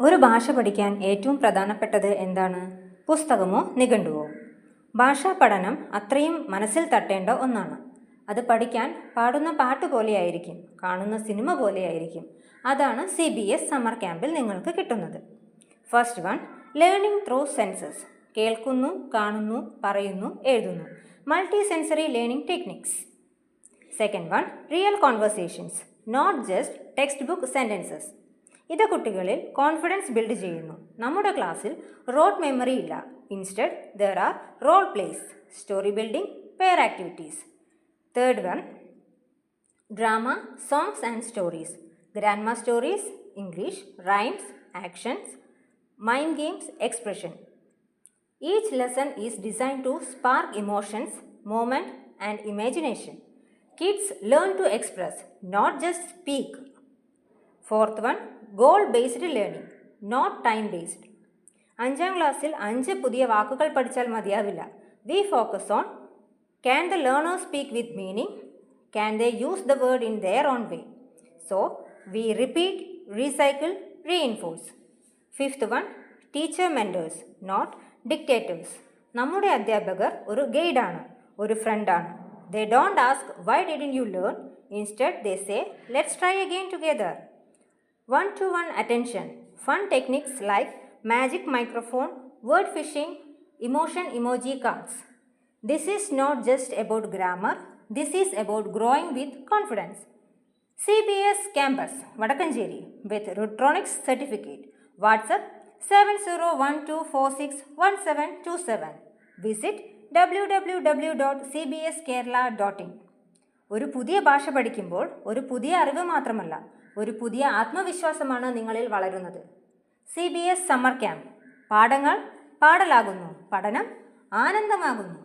ഒരു ഭാഷ പഠിക്കാൻ ഏറ്റവും പ്രധാനപ്പെട്ടത് എന്താണ്? പുസ്തകമോ നിഘണ്ടുവോ? ഭാഷാ പഠനം അത്രയും മനസ്സിൽ തട്ടേണ്ട ഒന്നാണ്. അത് പഠിക്കാൻ പാടുന്ന പാട്ട് പോലെയായിരിക്കും, കാണുന്ന സിനിമ പോലെയായിരിക്കും. അതാണ് CBS സമ്മർ ക്യാമ്പിൽ നിങ്ങൾക്ക് കിട്ടുന്നത്. First one, learning through senses. കേൾക്കുന്നു, കാണുന്നു, പറയുന്നു, എഴുതുന്നു. Multi sensory learning techniques. Second one, real conversations, not just text book sentences. ഇത് കുട്ടികളിൽ കോൺഫിഡൻസ് ബിൽഡ് ചെയ്യുന്നു. നമ്മുടെ ക്ലാസ്സിൽ റോഡ് മെമ്മറി ഇല്ല. Instead there are role plays, story building, pair activities. Third one, drama, songs and stories. Grandma stories, English, rhymes, actions, mind games, expression. Each lesson is designed to spark emotions, moment and imagination. Kids learn to express, not just speak. Fourth one, goal-based learning, not time-based. 5ാം ക്ലാസ്സിൽ 5 പുതിയ വാക്കുകൾ പഠിച്ചാൽ മതിയാവില്ല. We focus on, can the learner speak with meaning? Can they use the word in their own way? So, we repeat, recycle, reinforce. Fifth one, teacher mentors, not dictators. നമ്മുടെ അധ്യാപകർ ഒരു ഗൈഡാണ്, ഒരു ഫ്രണ്ടാണ്. They don't ask, why didn't you learn? Instead, they say, let's try again together. One-to-one attention. Fun techniques like magic microphone, word fishing, emotion emoji cards. This is not just about grammar. This is about growing with confidence. CBS Campus, Vadakanjeri with Rutronics certificate. WhatsApp 7012461727. Visit www.cbskerala.in. ഒരു പുതിയ ഭാഷ പഠിക്കുമ്പോൾ ഒരു പുതിയ അറിവ് മാത്രമല്ല, ഒരു പുതിയ ആത്മവിശ്വാസമാണ് നിങ്ങളിൽ വളരുന്നത്. CBS summer camp. പാഠങ്ങൾ പാടലാകുന്നു, പഠനം ആനന്ദമാകുന്നു.